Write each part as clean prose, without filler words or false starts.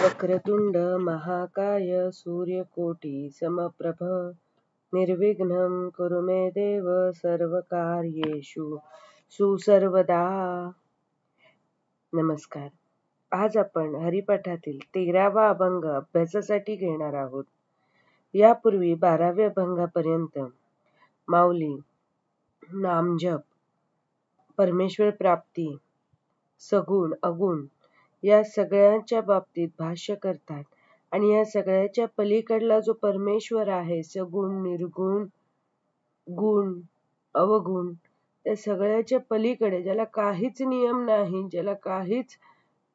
वक्रतुंड महाकाय सूर्यकोटि समप्रभ निर्विघ्नं कुरु मे देव सर्वकार्येषु सुसर्वदा. नमस्कार. आज आपण हरिपाठातील 13वा अभंग अभ्यासासाठी घेणार आहोत. यापूर्वी 12व्या अभंगापर्यंत माऊली नामजप, परमेश्वर प्राप्ती, सगुण अगुण या सगळ्यांच्या बाबतीत भाष्य करतात आणि या सगळ्याच्या पलीकडला जो परमेश्वर आहे, सगुण निर्गुण गुण अवगुण, त्या सगळ्याच्या पलीकडे ज्याला काहीच नियम नाही, ज्याला काहीच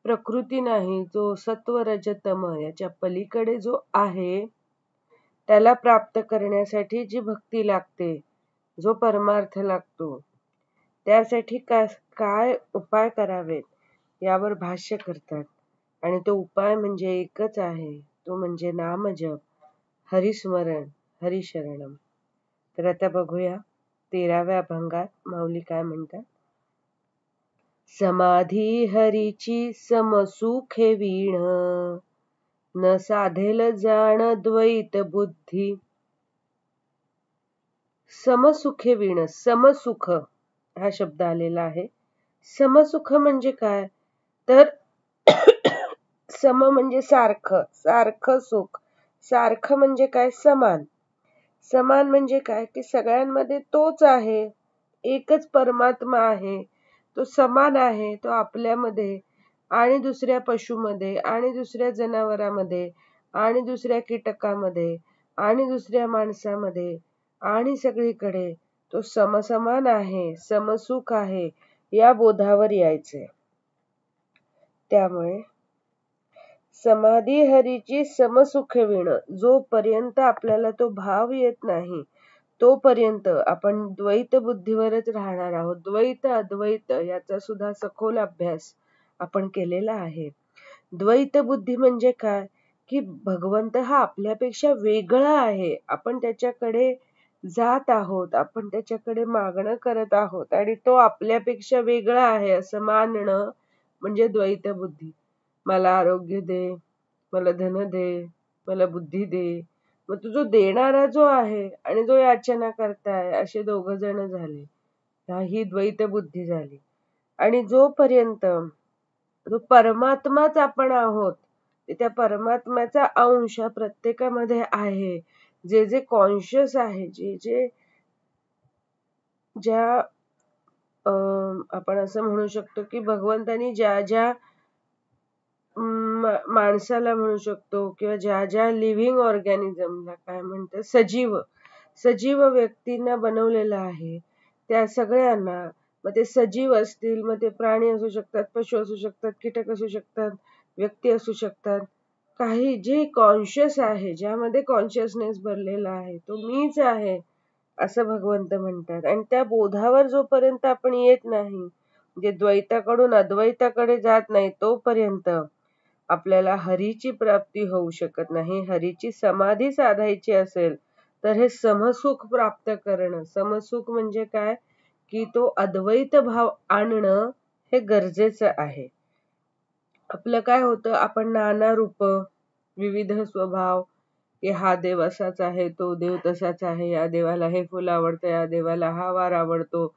प्रकृती नाही, जो सत्व रज तम याच्या पलीकडे जो आहे, त्याला प्राप्त करण्यासाठी जी भक्ती लागते, जो परमार्थ लागतो, त्यासाठी काय उपाय करावेत यावर भाष्य करतात. आणि तो उपाय म्हणजे एकच आहे, तो म्हणजे नामजप, हरिस्मरण, हरिशरणम. तर आता बघूया 13व्या अभंगात माऊली काय म्हणतात. समाधी हरीची समसुखे वीण, न साधेल जाण द्वैत बुद्धी. समसुखे वीण, समसुख हा शब्द आलेला आहे. समसुख म्हणजे काय, तर सम म्हणजे सारखं, सारखं सुख. सारखं म्हणजे काय, समान. समान म्हणजे काय की सगळ्यांमध्ये तोच आहे, एकच परमात्मा आहे, तो समान आहे. तो आपल्यामध्ये आणि दुसऱ्या पशुमध्ये आणि दुसऱ्या जनावरामध्ये आणि दुसऱ्या कीटकामध्ये आणि दुसऱ्या माणसामध्ये आणि सगळीकडे तो समसमान आहे, समसुख आहे. या बोधावर यायचे. त्यामुळे समाधी हरीची समसुख वीण, जोपर्यंत आपल्याला तो भाव येत नाही तोपर्यंत आपण द्वैत बुद्धीवरच राहणार आहोत. द्वैत अद्वैत याचा सुद्धा सखोल अभ्यास आपण केलेला आहे. द्वैत बुद्धी म्हणजे काय की भगवंत हा आपल्यापेक्षा वेगळा आहे, आपण त्याच्याकडे जात आहोत, आपण त्याच्याकडे मागणं करत आहोत आणि तो आपल्यापेक्षा वेगळा आहे असं मानणं म्हणजे द्वैत बुद्धी. मला आरोग्य दे, मला धन दे, मला बुद्धी दे. मग तो जो देणारा जो आहे आणि जो याचना करताय, असे दोघ जण झाले. ही द्वैत बुद्धी झाली. आणि जोपर्यंत जो परमात्माच आपण आहोत, त्या परमात्म्याचा अंश प्रत्येकामध्ये आहे. जे जे कॉन्शियस आहे, ज्या आपण असं म्हणू शकतो की भगवंतानी ज्या माणसाला म्हणू शकतो किंवा ज्या लिव्हिंग ऑर्गॅनिझमला काय म्हणतात, सजीव व्यक्तींना बनवलेलं आहे, त्या सगळ्यांना, मग ते सजीव असतील, मग ते प्राणी असू शकतात, पशु असू शकतात, कीटक असू शकतात, व्यक्ती असू शकतात, काही जे कॉन्शियस आहे, ज्यामध्ये कॉन्शियसनेस भरलेला आहे, तो मीच आहे असं भगवंत म्हणतात. आणि त्या बोधावर जोपर्यंत आपण येत नाही, म्हणजे द्वैताकडून अद्वैताकडे जात नाही, तोपर्यंत आपल्याला हरीची प्राप्ती होऊ शकत नाही. हरीची समाधी साधायची असेल तर हे समसुख प्राप्त करणं. समसुख म्हणजे काय की तो अद्वैत भाव आणणं हे गरजेचं आहे. आपलं काय होतं, आपण नाना रूप, विविध स्वभाव, की हा देव असाच आहे, तो देव तसाच आहे, या देवाला हे फुल आवडतं, या देवाला हा वार आवडतो,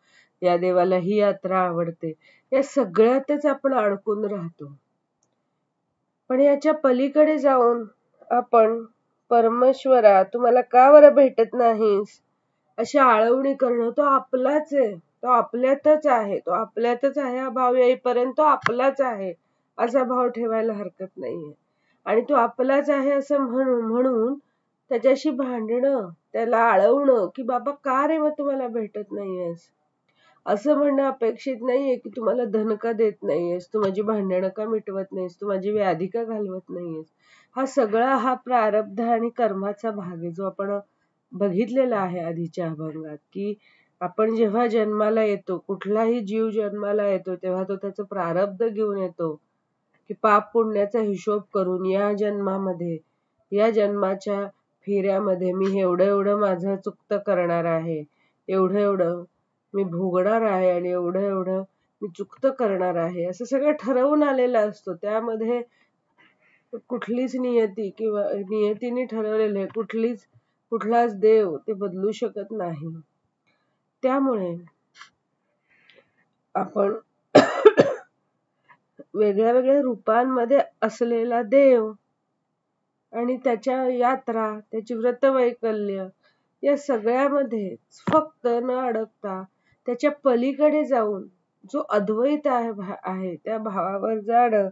या देवाला ही यात्रा आवडते, या सगळ्यातच आपण अडकून राहतो. पण याच्या पलीकडे जाऊन आपण परमेश्वरा तू मला का बरं भेटत नाहीस अशी आळवणी करणं, तो आपलाच आहे, तो आपल्यातच आहे, तो आपल्यातच आहे हा भाव येईपर्यंत तो आपलाच आहे असा भाव ठेवायला हरकत नाहीये. आणि तो आपलाच आहे असं म्हणून त्याच्याशी भांडणं, त्याला आळवणं की बाबा का रे मग तुम्हाला भेटत नाहीयेस असं म्हणणं अपेक्षित नाहीये. की तू मला धन का देत नाहीयेस, तू माझी भांडणं का मिटवत नाहीस, तू माझी व्याधी का घालवत नाहीयेस. हा सगळा हा प्रारब्ध आणि कर्माचा भाग आहे, जो आपण बघितलेला आहे आधीच्या अभंगात. की आपण जेव्हा जन्माला येतो, कुठलाही जीव जन्माला येतो, तेव्हा तो त्याचं प्रारब्ध घेऊन येतो की पाप पुण्याचा हिशोब करून या जन्मामध्ये, या जन्माच्या फेऱ्यामध्ये मी एवढं माझं चुकतं करणार आहे, एवढं मी भोगणार आहे आणि एवढं मी चुकतं करणार आहे, असं सगळं ठरवून आलेलं असतो. त्यामध्ये कुठलीच नियती किंवा नियतीने ठरवलेले कुठलाच देव ते बदलू शकत नाही. त्यामुळे आपण वेगळ्या वेगळ्या रूपांमध्ये असलेला देव आणि त्याच्या यात्रा, त्याची व्रतवैकल्य या सगळ्यामध्ये फक्त न अडकता त्याच्या पलीकडे जाऊन जो अद्वैत आहे त्या भावावर जाणं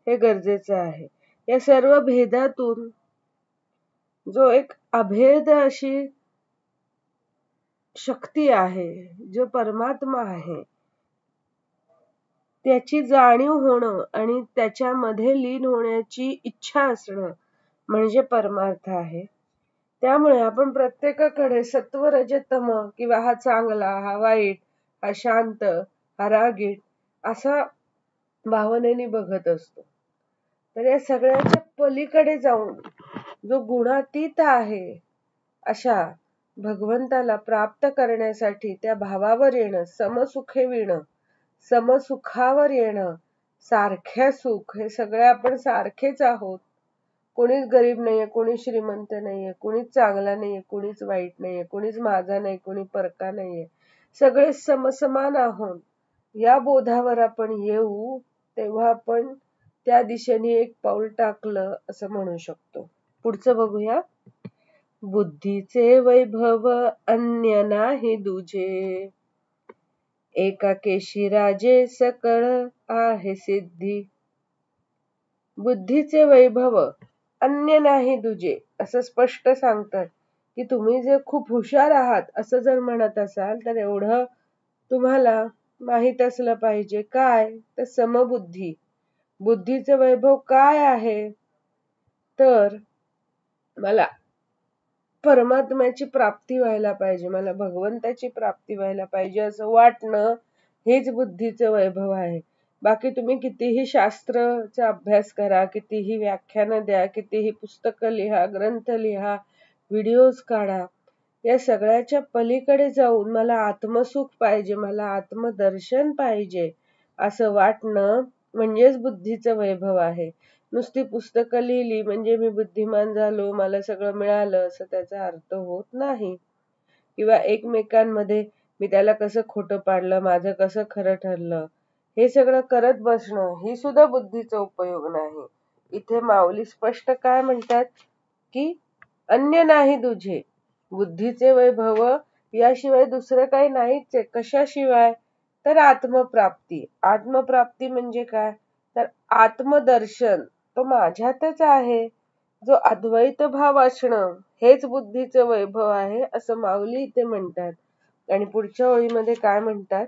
हे गरजेचं आहे. या सर्व भेदातून जो एक अभेद अशी शक्ती आहे, जो परमात्मा आहे, त्याची जाणीव होणं आणि त्याच्यामध्ये लीन होण्याची इच्छा असणं म्हणजे परमार्थ आहे. त्यामुळे आपण प्रत्येकाकडे सत्व रज तम किंवा हा चांगला, हा वाईट, हा शांत, हा रागीट असा भावनेने बघत असतो. तर या सगळ्याच्या पलीकडे जाऊन जो गुणातीत आहे अशा भगवंताला प्राप्त करण्यासाठी त्या भावावर येणं, समसुखे विणं, समसुखावर येणं, सारख्या सुख, हे सगळे आपण सारखेच आहोत. कोणीच गरीब नाहीये, कोणी श्रीमंत नाहीये, कोणीच चांगला नाहीये, कोणीच वाईट नाहीये, कोणीच माझा नाही, कोणी परका नाहीये, सगळे समसमान आहोत. या बोधावर आपण येऊ तेव्हा आपण त्या दिशेने एक पाऊल टाकलं असं म्हणू शकतो. पुढचं बघूया. बुद्धीचे वैभव अन्य नाही दुजे, एका केशी राजे सकळ आहे सिद्धी. बुद्धीचे वैभव अन्य नाही दुजे असं स्पष्ट सांगतात की तुम्ही जे खूप हुशार आहात असं जर म्हणत असाल तर एवढं तुम्हाला माहित असलं पाहिजे काय तर समबुद्धी. बुद्धीचे वैभव काय आहे तर मला परमात्म्याची प्राप्ती व्हायला पाहिजे, मला भगवंताची प्राप्ती व्हायला पाहिजे असं वाटणं हेच बुद्धीचं वैभव आहे. बाकी तुम्ही कितीही शास्त्राचा अभ्यास करा, कितीही व्याख्यानं द्या, कितीही पुस्तकं लिहा, ग्रंथ लिहा, व्हिडिओज काढा, या सगळ्याच्या पलीकडे जाऊन मला आत्मसुख पाहिजे, मला आत्मदर्शन पाहिजे असं वाटणं म्हणजेच बुद्धीचं वैभव आहे. नुसती पुस्तकं लिहिली म्हणजे मी बुद्धिमान झालो, मला सगळं मिळालं असं त्याचा अर्थ होत नाही. किंवा एकमेकांमध्ये मी त्याला कसं खोटं पाडलं, माझं कसं खरं ठरलं, हे सगळं करत बसणं ही सुद्धा बुद्धीचा उपयोग नाही. इथे माऊली स्पष्ट काय म्हणतात की अन्य नाही दुजे, बुद्धीचे वैभव याशिवाय दुसरं काही नाहीच आहे. कशाशिवाय तर आत्मप्राप्ती. आत्मप्राप्ती म्हणजे काय तर आत्मदर्शन, तो माझ्यातच आहे, जो अद्वैत भाव असणं हेच बुद्धीचं वैभव आहे असं माऊली इथे म्हणतात. आणि पुढच्या ओळीमध्ये काय म्हणतात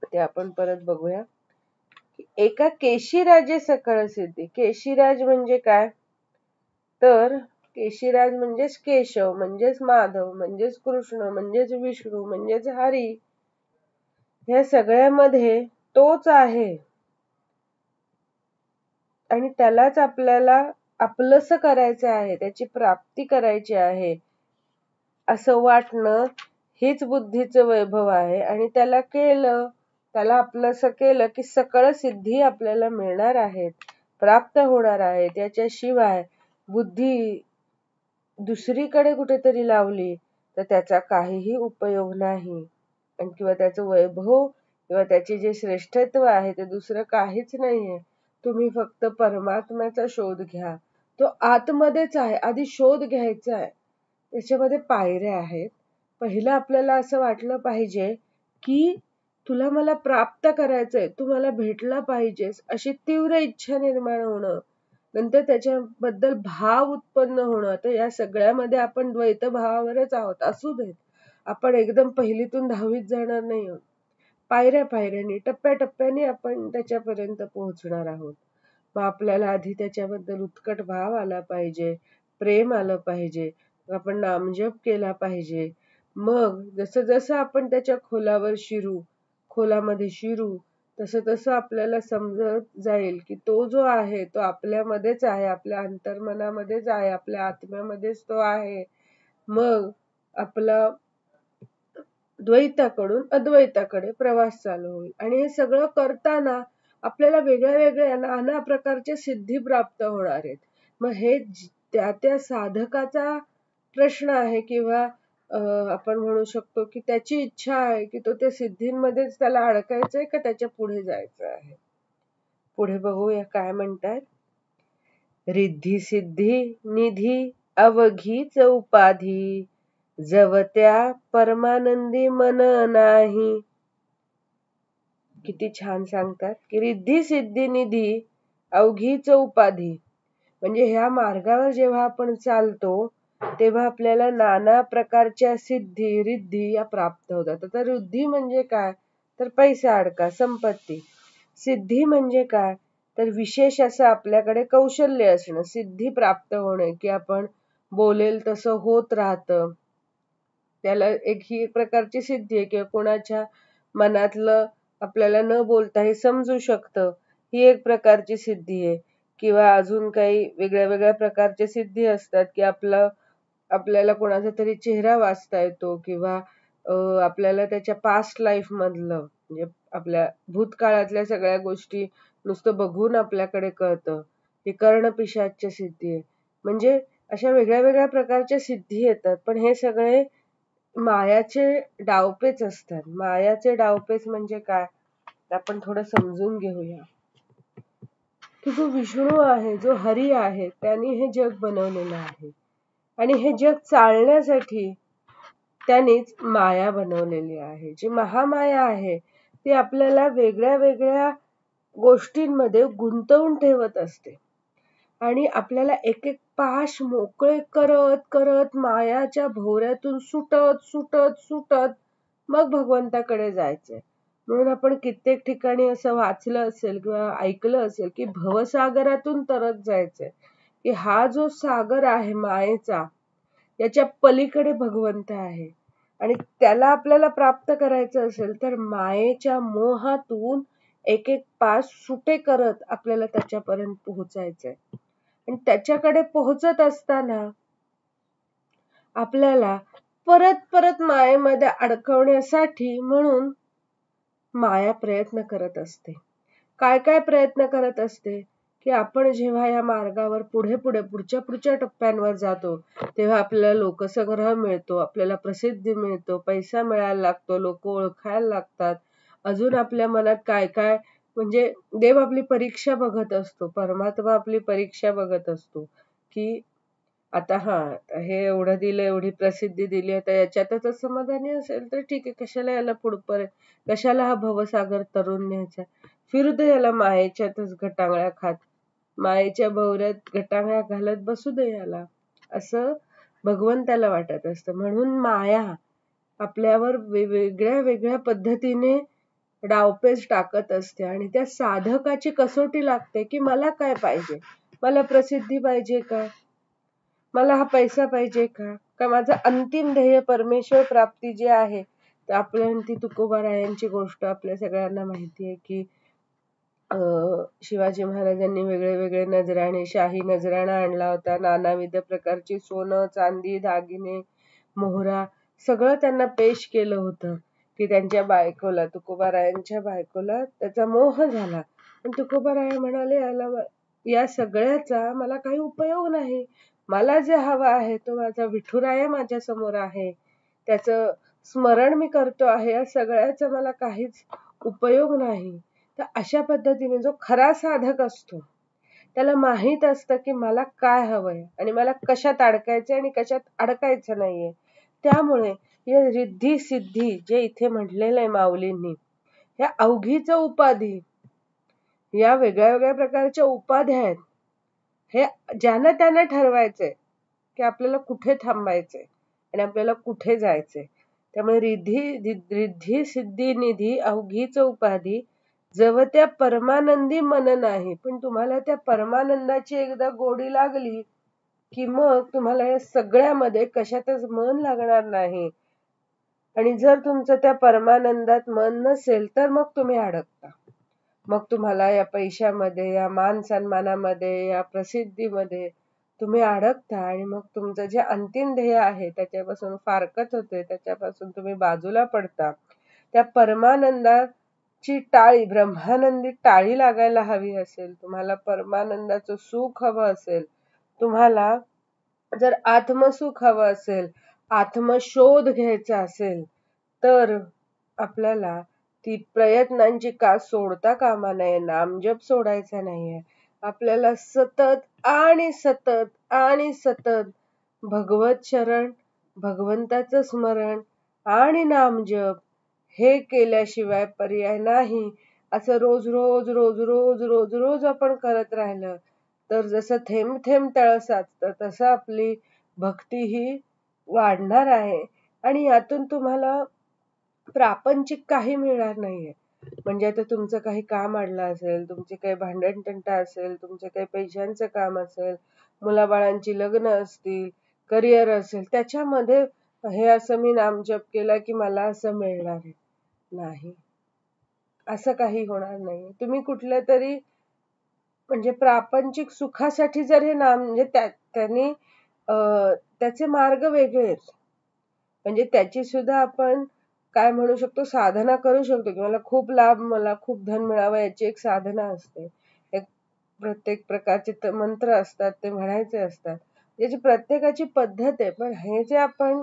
ते आपण परत बघूया. एका केशीराजे सकळ सिद्धी. केशीराज म्हणजे काय तर केशीराज म्हणजेच केशव, म्हणजेच माधव, म्हणजेच कृष्ण, म्हणजेच विष्णू, म्हणजेच हरी, ह्या सगळ्यामध्ये तोच आहे आणि त्यालाच आपल्याला आपलंसं करायचं आहे, त्याची प्राप्ती करायची आहे असं वाटणं हेच बुद्धीचं वैभव आहे. आणि त्याला केलं, त्याला आपलंसं केलं की सकळ सिद्धी आपल्याला मिळणार आहेत, प्राप्त होणार आहेत. त्याच्याशिवाय बुद्धी दुसरीकडे कुठेतरी लावली तर त्याचा काहीही उपयोग नाही. आणि किंवा त्याचं वैभव किंवा त्याचे जे श्रेष्ठत्व आहे ते दुसरं काहीच नाहीये. तुम्ही फक्त परमात्म्याचा शोध घ्या, तो आतमध्येच आहे. आधी शोध घ्यायचा आहे. त्याच्यामध्ये पायऱ्या आहेत. पहिलं आपल्याला असं वाटलं पाहिजे की तुला मला प्राप्त करायचंय, तू मला भेटला पाहिजेस अशी तीव्र इच्छा निर्माण होणं, नंतर त्याच्याबद्दल भाव उत्पन्न होणं. तर या सगळ्यामध्ये आपण द्वैत भावावरच आहोत. असू देत, आपण एकदम पहिलीतून 10वीत जाणार नाही आहोत. पायऱ्या पायऱ्याने, टप्प्याटप्प्याने आपण त्याच्यापर्यंत पोहोचणार आहोत. मग आपल्याला आधी त्याच्याबद्दल उत्कट भाव आला पाहिजे, प्रेम आलं पाहिजे, आपण नामजप केला पाहिजे. मग जसं जसं आपण त्याच्या खोलामध्ये शिरू तसं तसं आपल्याला समजत जाईल की तो जो आहे तो आपल्यामध्येच आहे, आपल्या अंतर्मनामध्येच आहे, आपल्या आत्म्यामध्येच तो आहे. मग आपला द्वैताकडून अद्वैताकडे प्रवास चालू होईल. आणि हे सगळं करताना आपल्याला वेगळ्या वेगळ्या नाना प्रकारच्या सिद्धी प्राप्त होणार आहेत. मग हे त्या त्या साधकाचा प्रश्न आहे किंवा आपण म्हणू शकतो की त्याची इच्छा आहे की तो त्या सिद्धींमध्येच त्याला अडकायचंय का त्याच्या पुढे जायचं आहे. पुढे बघूया काय म्हणतात. रिद्धी सिद्धी निधी अवघीच उपाधी जवत्या परमानंदी मन नाही. किती छान सांगतात की रिद्धी सिद्धी निधी अवघीच उपाधी. म्हणजे ह्या मार्गावर जेव्हा आपण चालतो तेव्हा आपल्याला नाना प्रकारच्या सिद्धी रिद्धी या प्राप्त होतात. आता रिद्धी म्हणजे काय, तर पैसा अडका संपत्ती. सिद्धी म्हणजे काय, तर विशेष असं आपल्याकडे कौशल्य असणं, सिद्धी प्राप्त होणे की आपण बोलेल तसं होत राहतं. त्याला ही एक प्रकारची सिद्धी आहे. किंवा कोणाच्या मनातलं आपल्याला न बोलता हे समजू शकतं, ही एक प्रकारची सिद्धी आहे. किंवा अजून काही वेगळ्या वेगळ्या प्रकारच्या सिद्धी असतात की आपल्याला कोणाचा तरी चेहरा वाचता येतो किंवा आपल्याला त्याच्या पास्ट लाईफ मधलं म्हणजे आपल्या भूतकाळातल्या सगळ्या गोष्टी नुसतं बघून आपल्याकडे कळतं. ही कर्णपिशाच्य सिद्धी आहे. म्हणजे अशा वेगळ्या वेगळ्या प्रकारच्या सिद्धी येतात. पण हे सगळे मायाचे डावपेच असतात. मायाचे डावपेच म्हणजे काय, आपण थोडं समजून घेऊया. की जो विष्णू आहे, जो हरी आहे, त्यांनी हे जग बनवलेलं आहे आणि हे जग चालण्यासाठी त्यानेच माया बनवलेली आहे. जी महामाया आहे ती आपल्याला वेगळ्या वेगळ्या गोष्टींमध्ये गुंतवून ठेवत असते आणि आपल्याला एक एक पाश मोकळे करत करत मायाच्या भोवऱ्यातून सुटत सुटत सुटत मग भगवंताकडे जायचंय. म्हणून आपण कित्येक ठिकाणी असं वाचलं असेल किंवा ऐकलं असेल की भवसागरातून तरत जायचंय, की हा जो सागर आहे मायेचा याच्या पलीकडे भगवंत आहे आणि त्याला आपल्याला प्राप्त करायचं असेल तर मायेच्या मोहातून एक एक पास सुटे करत आपल्याला त्याच्यापर्यंत पोहोचायचंय. आणि त्याच्याकडे पोहोचत असताना आपल्याला परत परत मायेमध्ये अडकवण्यासाठी म्हणून माया प्रयत्न करत असते. काय काय प्रयत्न करत असते, की आपण जेव्हा या मार्गावर पुढे पुढे पुढच्या टप्प्यांवर जातो तेव्हा आपल्याला लोकसंग्रह मिळतो, आपल्याला प्रसिद्धी मिळतो, पैसा मिळायला लागतो, लोक ओळखायला लागतात. अजून आपल्या मनात काय काय म्हणजे देव आपली परीक्षा बघत असतो, परमात्मा आपली परीक्षा बघत असतो की आता हे एवढं दिलं, एवढी प्रसिद्धी दिली, आता याच्यातच समाधानी असेल तर ठीक आहे, कशाला याला कशाला हा भवसागर तरुण न्यायचा, फिरू दे याला मायेच्यातच गटांगळ्या खात, मायेच्या भोवऱ्यात गटांगळ्या घालत बसू दे याला, असं भगवंताला वाटत असतं. म्हणून माया आपल्यावर वेगळ्या वेगळ्या पद्धतीने डावपेच टाकत असते आणि त्या साधकाची कसोटी लागते की मला काय पाहिजे, मला प्रसिद्धी पाहिजे का, मला हा पैसा पाहिजे का माझं अंतिम ध्येय परमेश्वर प्राप्ती जे आहे. तर आपल्याला ती तुकोबारायांची गोष्ट आपल्या सगळ्यांना माहिती आहे की शिवाजी महाराजांनी वेगळे वेगळे नजराणे, शाही नजराणा आणला होता, नानाविध प्रकारची सोनं चांदी दागिने मोहरा सगळं त्यांना पेश केलं होतं की त्यांच्या बायकोला, तुकोबारायांच्या बायकोला त्याचा मोह झाला. पण तुकोबाराय म्हणाले या सगळ्याचा मला काही उपयोग नाही, मला जे हवं आहे तो माझा विठुराया माझ्या समोर आहे, त्याचं स्मरण मी करतो आहे, या सगळ्याचा मला काहीच उपयोग नाही. तर अशा पद्धतीने जो खरा साधक असतो त्याला माहित असतं की मला काय हवंय आणि मला कशात अडकायचंय आणि कशात अडकायचं नाहीये. त्यामुळे या रिद्धी सिद्धी जे इथे म्हटलेलं आहे माऊलींनी, ह्या अवघीच उपाधी, या वेगळ्या वेगळ्या प्रकारच्या उपाध्या आहेत. हे ज्यानं त्यानं ठरवायचंय की आपल्याला कुठे थांबायचंय आणि आपल्याला कुठे जायचंय. त्यामुळे रिद्धी सिद्धी निधी अवघीच उपाधी जव त्या परमानंदी मन नाही. पण तुम्हाला त्या परमानंदाची एकदा गोडी लागली की मग तुम्हाला या सगळ्यामध्ये कशातच मन लागणार नाही. आणि जर तुमचं त्या परमानंदात मन नसेल तर मग तुम्ही अडकता. मग तुम्हाला या पैशामध्ये, या मान सन्मानामध्ये, या प्रसिद्धीमध्ये तुम्ही अडकता आणि मग तुमचं जे अंतिम ध्येय आहे त्याच्यापासून फारकत होते, त्याच्यापासून तुम्ही बाजूला पडता. त्या परमानंदात ची टाळी, ब्रह्मानंदी टाळी लागायला हवी असेल, तुम्हाला परमानंदाचं सुख हवं असेल, तुम्हाला जर आत्मसुख हवं असेल, आत्मशोध घ्यायचा असेल, तर आपल्याला ती प्रयत्नांची कास सोडता कामा नये. नामजप सोडायचा नाहीये. आपल्याला सतत आणि सतत आणि सतत भगवत शरण, भगवंताचं स्मरण आणि नामजप हे केल्याशिवाय पर्याय नाही. असं रोज रोज रोज रोज रोज रोज आपण करत राहिलं तर जसं थेंब थेंब तळ साचतं तसं आपली भक्ती ही वाढणार आहे आणि यातून तुम्हाला प्रापंचिक काही मिळणार नाहीये. म्हणजे आता तुमचं काही काम अडलं असेल, तुमचे काही भांडण तंटा असेल, तुमचे काही पैशांचं काम असेल, मुलाबाळांची लग्न असतील, करिअर असेल, त्याच्यामध्ये हे असं मी नामजप केला की मला असं मिळणार आहे, नाही, असं काही होणार नाही. तुम्ही कुठल्या तरी म्हणजे प्रापंचिक सुखासाठी जर हे नाम म्हणजे त्यांनी त्याचे मार्ग वेगळे आहेत. म्हणजे त्याची सुद्धा आपण काय म्हणू शकतो, साधना करू शकतो की मला खूप लाभ, मला खूप धन मिळावं, याची एक साधना असते. एक प्रत्येक प्रकारचे मंत्र असतात, ते म्हणायचे असतात. याची प्रत्येकाची पद्धत आहे. पण हे जे आपण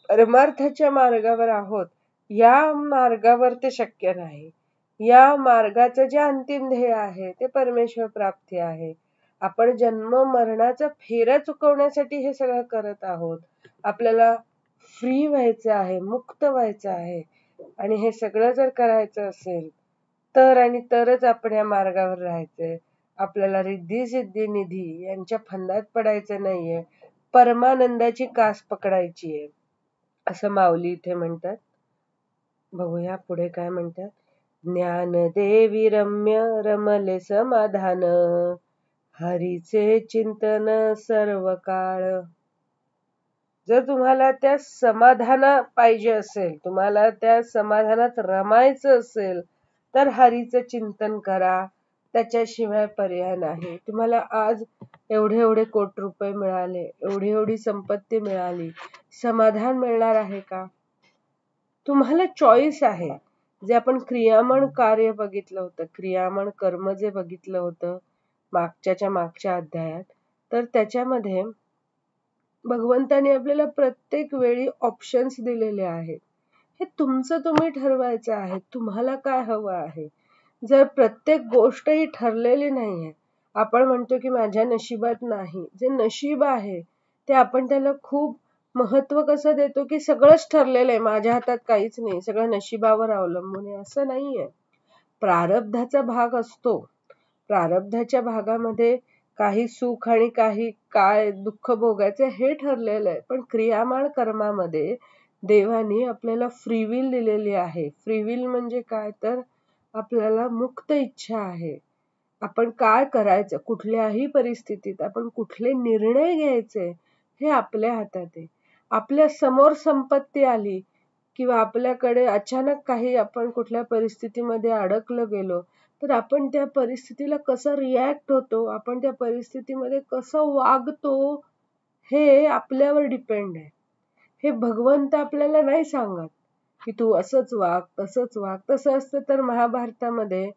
परमार्थाच्या मार्गावर आहोत, या मार्गावर ते शक्य नाही. या मार्गाचं जे अंतिम ध्येय आहे ते परमेश्वर प्राप्ती आहे. आपण जन्म मरणाचा फेऱ्या चुकवण्यासाठी हे सगळं करत आहोत. आपल्याला फ्री व्हायचं आहे, मुक्त व्हायचं आहे आणि हे सगळं जर करायचं असेल तर आणि तरच आपण या मार्गावर राहायचंय. आपल्याला रिद्धी सिद्धी निधी यांच्या फंदात पडायचं नाहीये. परमानंदाची कास पकडायची आहे असं माऊली इथे म्हणतात. बघूया पुढे काय म्हणतात. ज्ञानदेवी रम्य रमले समाधान, हरीचे चिंतन सर्व काळ. जर तुम्हाला त्या समाधाना पाहिजे असेल, तुम्हाला त्या समाधानात रमायचं असेल, तर हरीचं चिंतन करा. त्याच्याशिवाय पर्याय नाही. तुम्हाला आज एवढे एवढे कोटी रुपये मिळाले, एवढी एवढी संपत्ती मिळाली, समाधान मिळणार आहे का? तुम्हाला चॉईस आहे. जे आपण क्रियामण कार्य बघितलं होतं, क्रियामण कर्म जे बघितलं होतं मागच्या अध्यायात, तर त्याच्यामध्ये भगवंताने आपल्याला प्रत्येक वेळी ऑप्शन्स दिलेले आहेत. हे तुमचं तुम्ही ठरवायचं आहे, तुम्हाला काय हवं आहे. जर प्रत्येक गोष्ट ही ठरलेली नाहीये, आपण म्हणतो की माझ्या नशिबात नाही, जे नशीब आहे ते आपण त्याला खूप महत्व कसं देतो की सगळंच ठरलेलं आहे, माझ्या हातात काहीच नाही, सगळं नशिबावर अवलंबून आहे, असं नाहीये. प्रारब्धाचा भाग असतो. प्रारब्धाच्या भागामध्ये काही सुख आणि काही काय दुःख भोगायचं हे ठरलेलं आहे. पण क्रियामाण कर्मामध्ये देवाने आपल्याला फ्री विल दिलेली आहे. फ्री विल म्हणजे काय, तर आपल्याला मुक्त इच्छा आहे. आपण काय करायचं, कुठल्याही परिस्थितीत आपण कुठले निर्णय घ्यायचे हे आपल्या हातात आहे. आपल्या समोर संपत्ती आली किंवा आपल्याकडे अचानक काही आपण कुठल्या परिस्थितीमध्ये अडकलं गेलो, तर आपण त्या परिस्थितीला कसं रिॲक्ट होतो, आपण त्या परिस्थितीमध्ये कसं वागतो, हे आपल्यावर डिपेंड आहे. हे भगवंत आपल्याला नाही सांगत की तू असंच वाग, तसंच वाग. तसं असतं तर महाभारतामध्ये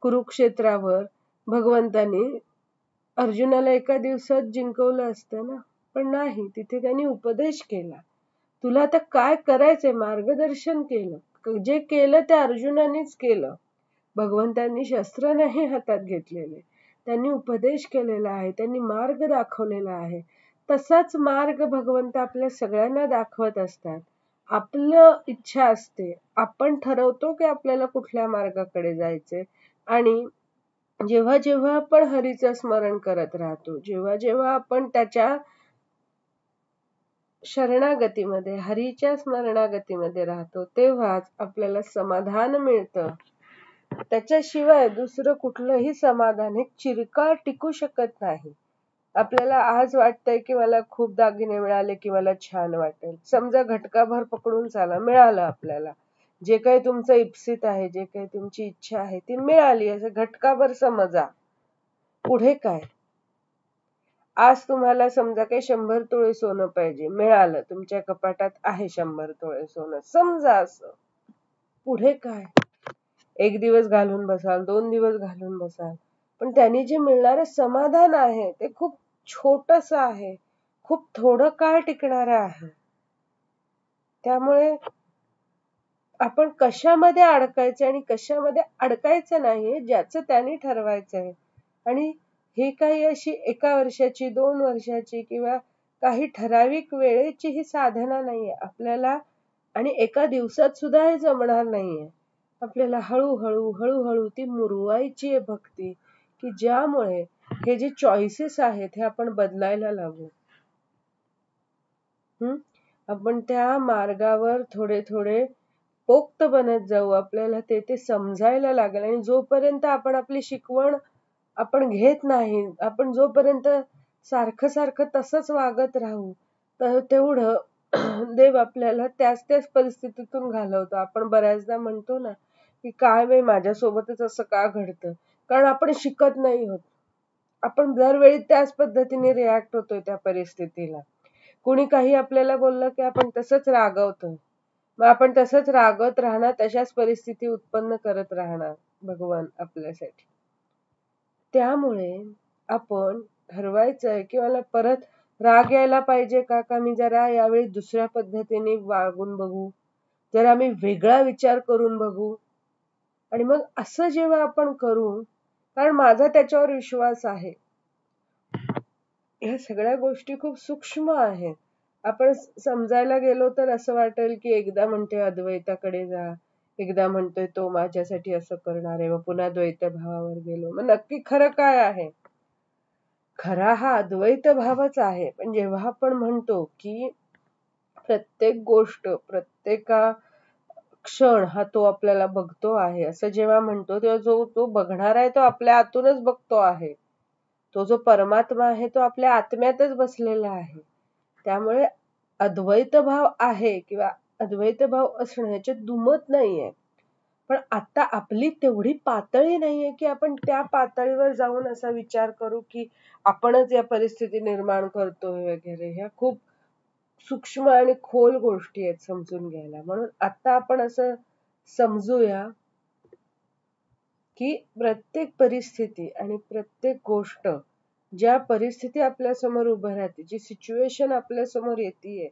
कुरुक्षेत्रावर भगवंतानी अर्जुनाला एका दिवसात जिंकवलं असतं ना, पण नाही. तिथे त्यांनी उपदेश केला. तुला आता काय करायचंय, मार्गदर्शन केलं. जे केलं ते अर्जुनानेच केलं. भगवंतांनी शस्त्र नाही हातात घेतलेले, त्यांनी उपदेश केलेला आहे, त्यांनी मार्ग दाखवलेला आहे. तसाच मार्ग भगवंत आपल्या सगळ्यांना दाखवत असतात. आपलं इच्छा असते, आपण ठरवतो की आपल्याला कुठल्या मार्गाकडे जायचे. आणि जेव्हा जेव्हा आपण हरीचं स्मरण करत राहतो, जेव्हा जेव्हा आपण त्याच्या शरणागतीमध्ये, हरीच्या स्मरणागतीमध्ये राहतो, तेव्हाच आपल्याला समाधान मिळतं. त्याच्याशिवाय दुसरं कुठलंही समाधान हे चिरकाळ टिकू शकत नाही. आपल्याला आज वाटतंय की मला खूप दागिने मिळाले की मला छान वाटेल. समजा घटकाभर पकडून चाला, मिळालं आपल्याला. जे काही तुमचं इप्सित आहे, जे काही तुमची इच्छा आहे ती मिळाली, असं घटकाभर समजा. पुढे काय? आज तुम्हाला समजा काही 100 तोळे सोनं पाहिजे, मिळालं, तुमच्या कपाटात आहे 100 तोळे सोनं, समजा असं. पुढे काय? 1 दिवस घालून बसाल, 2 दिवस घालून बसाल. पण त्यांनी जे मिळणारं समाधान आहे ते खूप छोटंसं आहे. खूप थोडं काळ टिकणारं आहे. त्यामुळे आपण कशामध्ये अडकायचं आणि कशामध्ये अडकायचं नाही ज्याचं त्याने ठरवायचं आहे. आणि ही काही अशी 1 वर्षाची, 2 वर्षाची किंवा काही ठराविक वेळेची ही साधना नाहीये. आपल्याला आणि एका दिवसात सुद्धा हे जमणार नाहीये. आपल्याला हळूहळू, हळूहळू ती मुरवायची आहे भक्ती, की ज्यामुळे हे जे चॉईसेस आहेत हे आपण बदलायला लागू. आपण त्या मार्गावर थोडे थोडे पोक्त बनत जाऊ. आपल्याला ते समजायला लागेल आणि जोपर्यंत आपण आपली शिकवण आपण घेत नाही, आपण जोपर्यंत सारखं सारखं तसंच वागत राहू, तर तेवढं देव आपल्याला त्याच त्याच परिस्थितीतून घालवतो. आपण बऱ्याचदा म्हणतो ना, की काय बाई माझ्यासोबतच असं का घडतं? कारण आपण शिकत नाही आहोत. आपण दरवेळी त्याच पद्धतीने रिॲक्ट होतोय त्या परिस्थितीला. कुणी काही आपल्याला बोललं, की आपण तसंच रागवतो. मग आपण तसंच रागवत राहणार, तशाच परिस्थिती उत्पन्न करत राहणार भगवान आपल्यासाठी. त्यामुळे आपण ठरवायचंय, की मला परत राग यायला पाहिजे का मी जरा यावेळी दुसऱ्या पद्धतीने वागून बघू, जरा मी वेगळा विचार करून बघू. आणि मग असं जेव्हा आपण करू, कारण माझा त्याच्यावर विश्वास आहे. ह्या सगळ्या गोष्टी खूप सूक्ष्म आहेत. आपण समजायला गेलो तर असं वाटेल, की एकदा म्हणते अद्वैताकडे जा, एकदा म्हणतोय तो माझ्यासाठी असं करणार आहे, मग पुन्हा द्वैत भावावर गेलो. मग नक्की खरं काय आहे? खरा हा अद्वैत भावच आहे. पण जेव्हा आपण म्हणतो, की प्रत्येक गोष्ट, प्रत्येका क्षण हा तो आपल्याला बघतो आहे, असं जेव्हा म्हणतो, तेव्हा जो तो बघणार आहे तो आपल्या आतूनच बघतो आहे. तो जो परमात्मा आहे तो आपल्या आत्म्यातच बसलेला आहे. त्यामुळे अद्वैत भाव आहे किंवा अद्वैत भाव असणं ह्याच्यात दुमत नाहीये. पण आता आपली तेवढी पातळी नाहीये, की आपण त्या पातळीवर जाऊन असा विचार करू, की आपणच या परिस्थिती निर्माण करतोय वगैरे. ह्या खूप सूक्ष्म आणि खोल गोष्टी आहेत समजून घ्यायला. म्हणून आता आपण असं समजूया, की प्रत्येक परिस्थिती आणि प्रत्येक गोष्ट ज्या परिस्थिती आपल्या समोर उभं राहते, जी सिच्युएशन आपल्या समोर येतीये,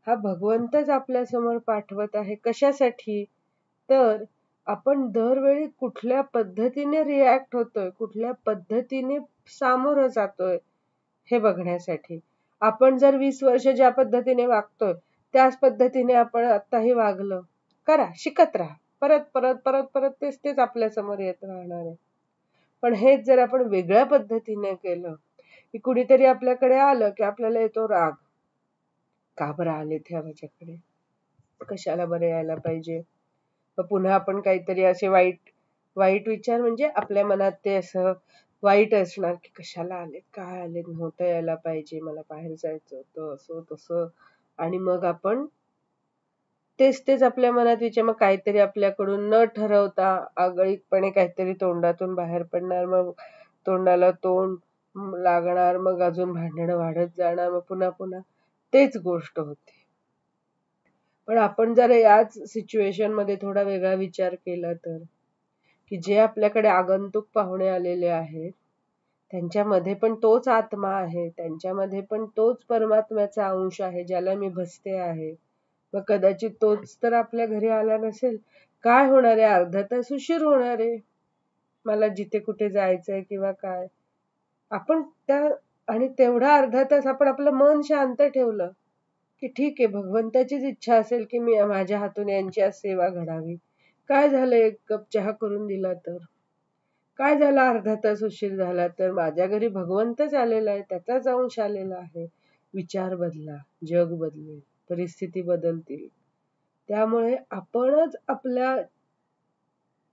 हा भगवंतच आपल्या समोर पाठवत आहे. कशासाठी? तर आपण दरवेळी कुठल्या पद्धतीने रिॲक्ट होतोय, कुठल्या पद्धतीने सामोरं जातोय हे बघण्यासाठी. आपण जर 20 वर्ष ज्या पद्धतीने वागतोय, त्याच पद्धतीने आपण आत्ताही वागलं. करा, शिकत राहा. परत, परत, परत, परत तेच तेच आपल्या समोर येत राहणार आहे. पण हेच जर आपण वेगळ्या पद्धतीने केलं, की कुणीतरी आपल्याकडे आलं, की आपल्याला येतो राग. का बरं आलेत ह्या माझ्याकडे? कशाला बरं यायला पाहिजे? मग पुन्हा आपण काहीतरी असे वाईट वाईट विचार म्हणजे आपल्या मनात ते असं वाईट असणार, की कशाला आलेत? काय आलेत? नव्हतं यायला पाहिजे. मला बाहेर जायचं होतं, असं तसं. आणि मग आपण तेच तेच आपल्या मनात विचार, मग काहीतरी आपल्याकडून न ठरवता आगळीकपणे काहीतरी तोंडातून बाहेर पडणार, मग तोंडाला तोंड लागणार, मग अजून भांडणं वाढत जाणार, मग पुन्हा पुन्हा तेच गोष्ट होते. पण आपण जर याच सिच्युएशन मध्ये थोडा वेगळा विचार केला तर, की जे आपल्याकडे आगंतुक पाहुणे आलेले आहेत, त्यांच्यामध्ये पण तोच आत्मा आहे, त्यांच्यामध्ये पण तोच परमात्म्याचा अंश आहे, ज्याला मी भजते आहे. मग कदाचित तोच तर आपल्या घरी आला नसेल, काय होणार आहे? अर्धा तास उशीर होणार आहे. मला जिथे कुठे जायचंय किंवा काय. आपण त्या आणि तेवढा अर्धा तास आपण आपलं मन शांत ठेवलं, की ठीक आहे भगवंताचीच इच्छा असेल, की मी माझ्या हातून यांची आज सेवा घडावी. काय झालं 1 कप चहा करून दिला तर? काय झालं अर्धा तास उशीर झाला तर? माझ्या घरी भगवंतच आलेला आहे, त्याचाच अंश आलेला आहे. विचार बदला, जग बदलेल, परिस्थिती बदलतील. त्यामुळे आपणच आपल्या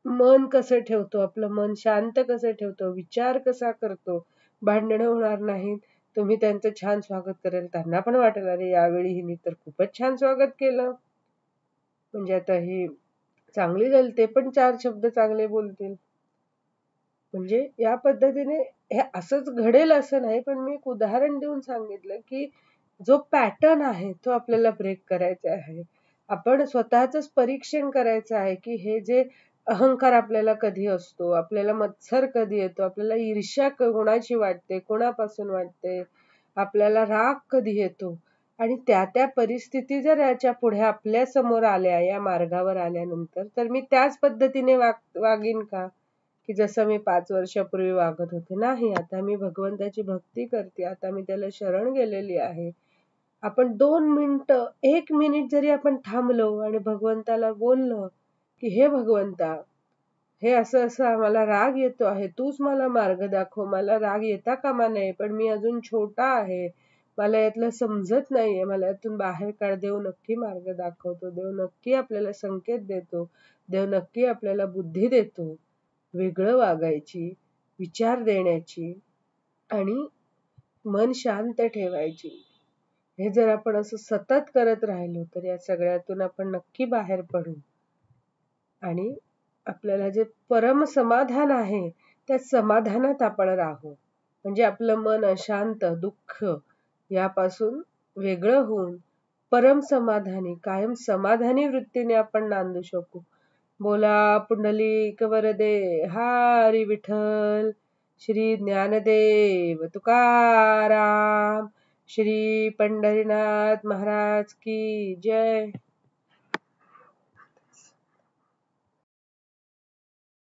मन कसं ठेवतो, आपलं मन शांत कसं ठेवतो, विचार कसा करतो, भांडणं होणार नाहीत. तुम्ही त्यांचं छान स्वागत कराल, त्यांना पण वाटेल अरे यावेळी हिने तर खूपच छान स्वागत केलं. म्हणजे आता ही चांगली झाली, ते पण 4 शब्द चांगले बोलतील. म्हणजे या पद्धतीने हे असंच घडेल असं नाही, पण मी एक उदाहरण देऊन सांगितलं, की जो पॅटर्न आहे तो आपल्याला ब्रेक करायचा आहे. आपण स्वतःचंच परीक्षण करायचं आहे, की हे जे अहंकार आपल्याला कधी असतो, आपल्याला मत्सर कधी येतो, आपल्याला ईर्ष्या कोणाची वाटते, कोणापासून वाटते, आपल्याला राग कधी येतो. आणि त्या परिस्थिती जर याच्या पुढे आपल्या समोर आल्या, या मार्गावर आल्यानंतर, तर मी त्याच पद्धतीने वागीन का? की जसं मी 5 वर्षापूर्वी वागत होते. नाही, आता मी भगवंताची भक्ती करते. आता मी त्याला शरण गेलेली आहे. आपण 2 मिनिटं, 1 मिनिट जरी आपण थांबलो आणि भगवंताला बोललो, की "हे भगवंता, हे असं-असं आम्हाला राग येतो आहे. तूच मला मार्ग दाखव. मला राग येता कामा नये, पण मी अजून छोटा आहे. मला यातलं समजत नाहीये. मला यातून बाहेर काढ. देव नक्की मार्ग दाखवतो. देव नक्की आपल्याला संकेत देतो. देव नक्की आपल्याला बुद्धी देतो. वेगळं वागायची, विचार देण्याची आणि मन शांत ठेवायची. हे जर आपण असं सतत करत राहिलो, तर या सगळ्यातून आपण नक्की बाहेर पडू. आणि आपल्याला जे परम समाधान आहे, त्या समाधानात आपण राहू. म्हणजे आपलं मन अशांत, दुःख यापासून वेगळं होऊन परम समाधानी, कायम समाधानी वृत्तीने आपण नांदू शकू. बोला पुंडलिक वरदे हरी विठ्ठल. श्री ज्ञानदेव तुकाराम. श्री पंढरीनाथ महाराज की जय.